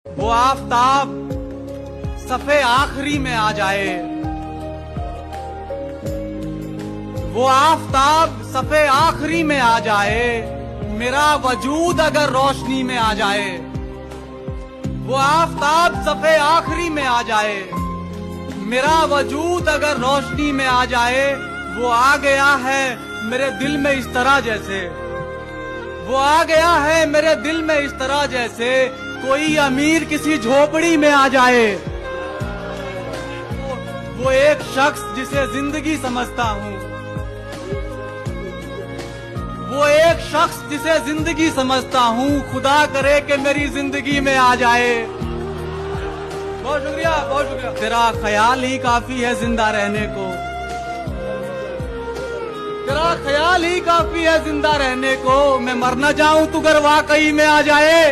वो आफताब सफे आखिरी में आ जाए, वो आफताब सफे आखिरी में आ जाए, मेरा वजूद अगर रोशनी में आ जाए। वो आफताब सफे आखिरी में आ जाए, मेरा वजूद अगर रोशनी में आ जाए। वो आ गया है मेरे दिल में इस तरह जैसे, वो आ गया है मेरे दिल में इस तरह जैसे कोई अमीर किसी झोपड़ी में आ जाए। वो एक शख्स जिसे जिंदगी समझता हूँ, वो एक शख्स जिसे जिंदगी समझता हूँ, खुदा करे कि मेरी जिंदगी में आ जाए। बहुत शुक्रिया, बहुत शुक्रिया। तेरा ख्याल ही काफी है जिंदा रहने को, तेरा ख्याल ही काफी है जिंदा रहने को। मैं मर न जाऊं तू अगर वाकई में आ जाए।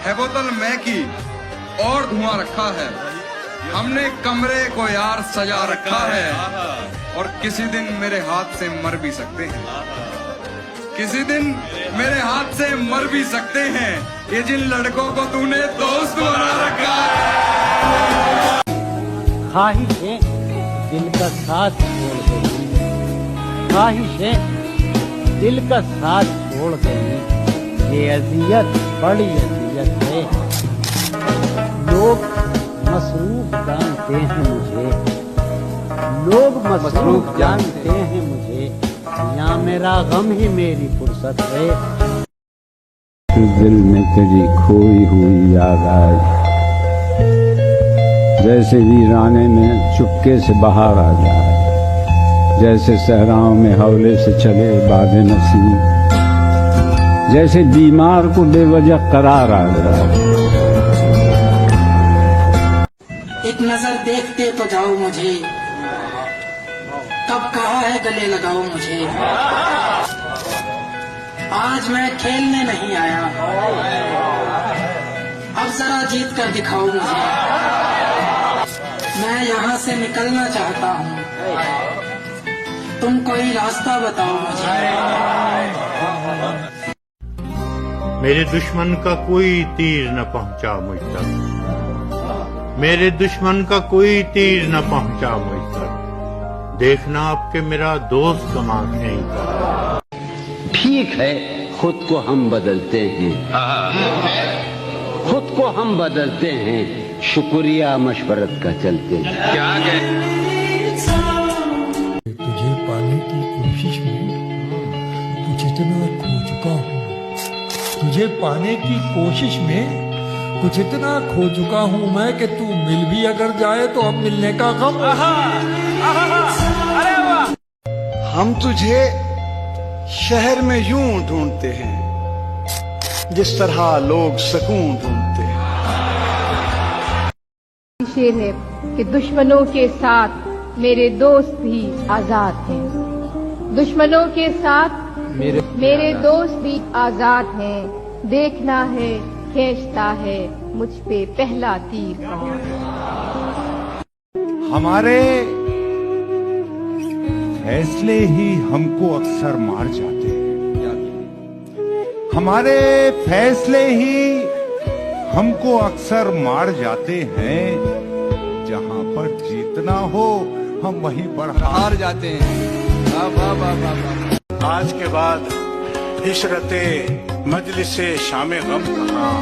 है बोतल मैगी और धुआं रखा है, हमने कमरे को यार सजा रखा है। और किसी दिन मेरे हाथ से मर भी सकते हैं, किसी दिन मेरे हाथ से मर भी सकते हैं ये जिन लड़कों को तूने दोस्त बना रखा है। ख्वाहिशें दिल का साथ छोड़ गई, ख्वाहिशें दिल का साथ छोड़ गई। ये अजियत बड़ी अजियत है। लोग मसरूफ जानते हैं मुझे, लोग मसरूफ जानते हैं मुझे। यहाँ मेरा गम ही मेरी फुर्सत है। दिल में तेरी खोई हुई याद आए, जैसे वीराने में चुपके से बाहर आ जाए, जैसे सहराओं में हौले से चले बादे नसीम, जैसे बीमार को बेवजह करार आ जाए। एक नजर देखते तो जाओ मुझे, कब कहा है गले लगाओ मुझे। आज मैं खेलने नहीं आया, अब जरा जीत कर दिखाओ मुझे। मैं यहाँ से निकलना चाहता हूँ, तुम कोई रास्ता बताओ मुझे। मेरे दुश्मन का कोई तीर न पहुंचा मुझ तक, मेरे दुश्मन का कोई तीर न पहुंचा मुझ तक। देखना आपके मेरा दोस्त कमा नहीं था। ठीक है, खुद को हम बदलते हैं, खुद को हम बदलते हैं, शुक्रिया मशवरत का चलते हैं। क्या तुझे पाने की कोशिश में कुछ इतना खो चुका हूँ, तुझे पाने की कोशिश में कुछ इतना खो चुका हूँ मैं कि तू मिल भी अगर जाए तो अब मिलने का गम। हम तुझे शहर में यूं ढूंढते हैं जिस तरह लोग सुकून ढूंढते हैं। शेर है कि दुश्मनों के साथ मेरे दोस्त भी आजाद हैं, दुश्मनों के साथ मेरे दोस्त भी आजाद हैं। देखना है खींचता है मुझ पे पहला तीर कौन। हमारे फैसले ही हमको अक्सर मार जाते हैं, हमारे फैसले ही हमको अक्सर मार जाते हैं। जहां पर जीतना हो हम वहीं पर हार जाते हैं। वाह वाह वाह वाह। आज के बाद इशरते मजलिसे शामे गम कहाँ,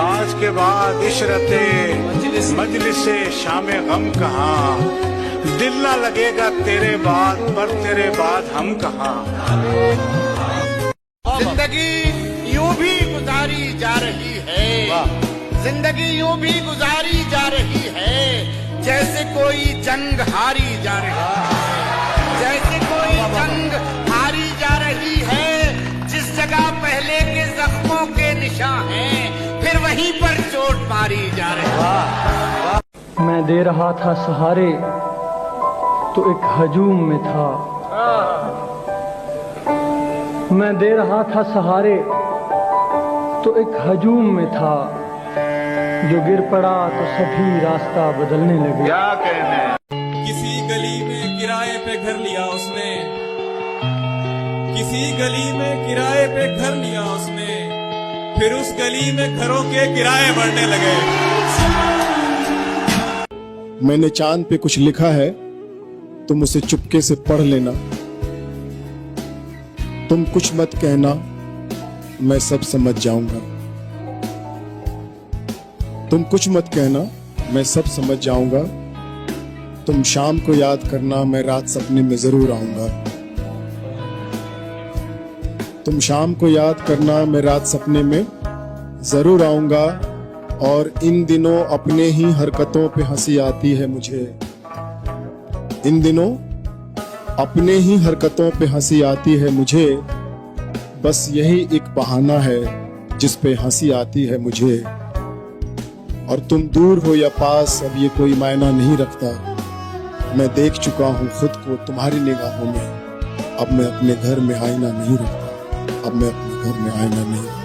आज के बाद इशरते मजलिसे शामे गम कहाँ। दिल ना लगेगा तेरे बाद, पर तेरे बाद हम कहाँ। जिंदगी यूं भी गुजारी जा रही है, जिंदगी यूं भी गुजारी जा रही है जैसे कोई जंग हारी जा रही है, जैसे कोई जंग हारी जा रही है। जिस जगह पहले के जख्मों के निशान हैं, फिर वहीं पर चोट मारी जा रही है। मैं दे रहा था सहारे तो एक हजूम में था, मैं दे रहा था सहारे तो एक हजूम में था। जो गिर पड़ा तो सभी रास्ता बदलने लगे। क्या कहने। किसी गली में किराए पे घर लिया उसने, किसी गली में किराए पे घर लिया उसने, फिर उस गली में घरों के किराए बढ़ने लगे। मैंने चांद पे कुछ लिखा है, तुम उसे चुपके से पढ़ लेना। तुम कुछ मत कहना, मैं सब समझ जाऊंगा। तुम कुछ मत कहना, मैं सब समझ जाऊंगा। तुम शाम को याद करना, मैं रात सपने में जरूर आऊंगा। तुम शाम को याद करना, मैं रात सपने में जरूर आऊंगा। और इन दिनों अपने ही हरकतों पे हंसी आती है मुझे। इन दिनों अपने ही हरकतों पे हंसी आती है मुझे। बस यही एक बहाना है जिस पे हंसी आती है मुझे। और तुम दूर हो या पास, अब ये कोई मायना नहीं रखता। मैं देख चुका हूँ खुद को तुम्हारी निगाहों में। अब मैं अपने घर में आईना नहीं रखता। अब मैं अपने घर में आईना नहीं रखता।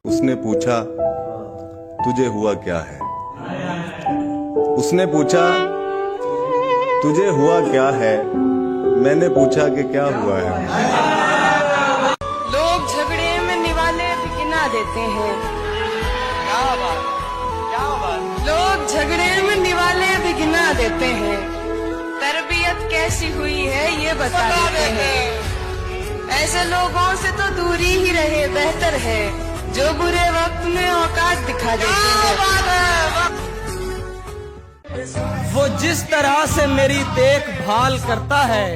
उसने पूछा तुझे हुआ क्या है। उसने पूछा तुझे हुआ क्या है। मैंने पूछा कि क्या हुआ है। लोग झगड़े में निवाले भी गिना देते हैं। क्या बात, क्या बात। लोग झगड़े में निवाले भी गिना देते हैं। तरबियत कैसी हुई है ये बता देते हैं। ऐसे लोगों से तो दूरी ही रहे बेहतर है, जो बुरे वक्त में औकात दिखा देते हैं। वो जिस तरह से मेरी देखभाल करता है,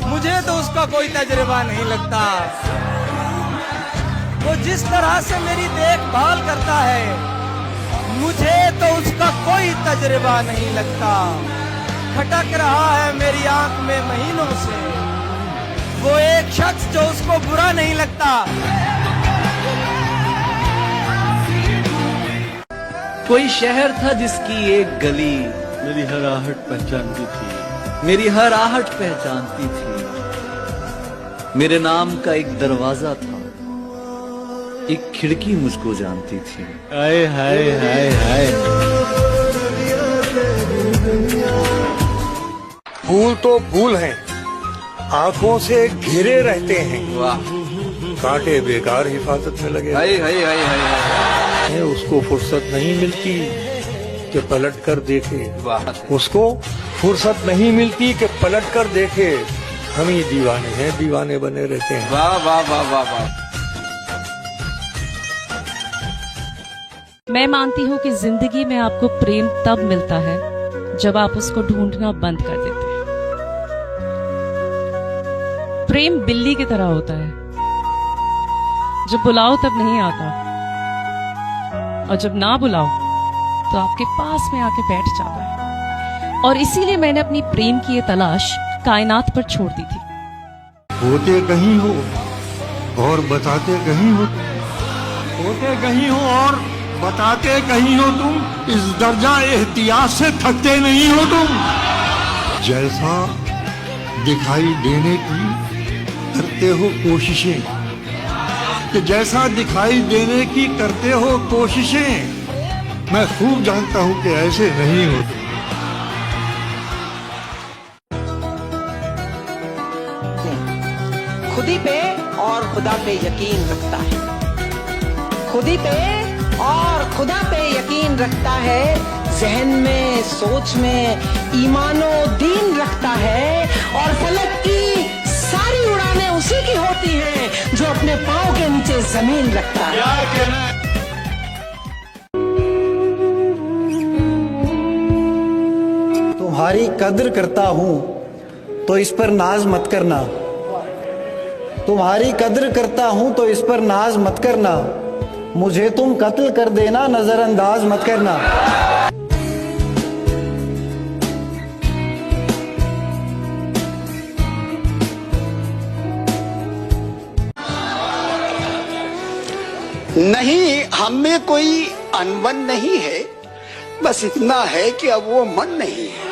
मुझे तो उसका कोई तजुर्बा नहीं लगता। वो जिस तरह से मेरी देखभाल करता है, मुझे तो उसका कोई तजुर्बा नहीं लगता। खटक रहा है मेरी आंख में महीनों से वो एक शख्स जो उसको बुरा नहीं लगता। कोई शहर था जिसकी एक गली मेरी हर आहट पहचानती थी, मेरी हर आहट पहचानती थी। मेरे नाम का एक दरवाजा था, एक खिड़की मुझको जानती थी। हाय हाय हाय हाय। फूल तो फूल हैं, आंखों से घिरे रहते हैं। वाह, कांटे बेकार हिफाजत में लगे। हाय हाय हाय हाय। उसको फुर्सत नहीं मिलती कि पलट कर देखे। उसको फुर्सत नहीं मिलती कि पलट कर देखे। हम ही दीवाने हैं, दीवाने बने रहते हैं। वाह वाह वाह वाह वाह। मैं मानती हूँ कि जिंदगी में आपको प्रेम तब मिलता है जब आप उसको ढूंढना बंद कर देते हैं। प्रेम बिल्ली की तरह होता है, जब बुलाओ तब नहीं आता, और जब ना बुलाओ तो आपके पास में आके बैठ जाता है। और इसीलिए मैंने अपनी प्रेम की ये तलाश कायनात पर छोड़ दी थी। होते कहीं हो और बताते कहीं हो। होते कहीं हो और बताते कहीं हो तुम। इस दर्जा एहतियात से थकते नहीं हो तुम। जैसा दिखाई देने की करते हो कोशिशें, कि जैसा दिखाई देने की करते हो कोशिशें, मैं खूब जानता हूं कि ऐसे नहीं होते। खुदी पे और खुदा पे यकीन रखता है। खुदी पे और खुदा पे यकीन रखता है। जहन में सोच में ईमानो दीन रखता है। और फलक की सारी उड़ानें उसी की होती हैं जो अपने पाँव के नीचे जमीन रखता है। तुम्हारी कद्र करता हूं तो इस पर नाज मत करना। तुम्हारी कद्र करता हूं तो इस पर नाज मत करना। मुझे तुम कत्ल कर देना, नजरअंदाज मत करना। नहीं, हम में कोई अनबन नहीं है, बस इतना है कि अब वो मन नहीं है।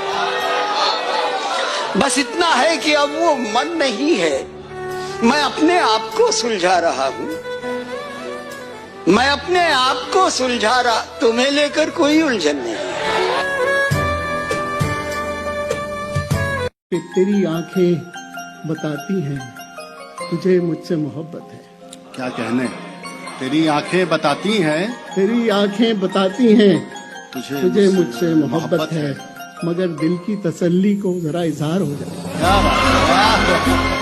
बस इतना है कि अब वो मन नहीं है। मैं अपने आप को सुलझा रहा हूँ। मैं अपने आप को सुलझा रहा, तुम्हें लेकर कोई उलझन नहीं है। कि तेरी आंखें बताती हैं तुझे मुझसे मोहब्बत है। क्या कहने, तेरी आंखें बताती हैं, तेरी आंखें बताती हैं तुझे मुझसे मोहब्बत है, मगर दिल की तसल्ली को जरा इजहार हो जाए। क्या बात है, वाह।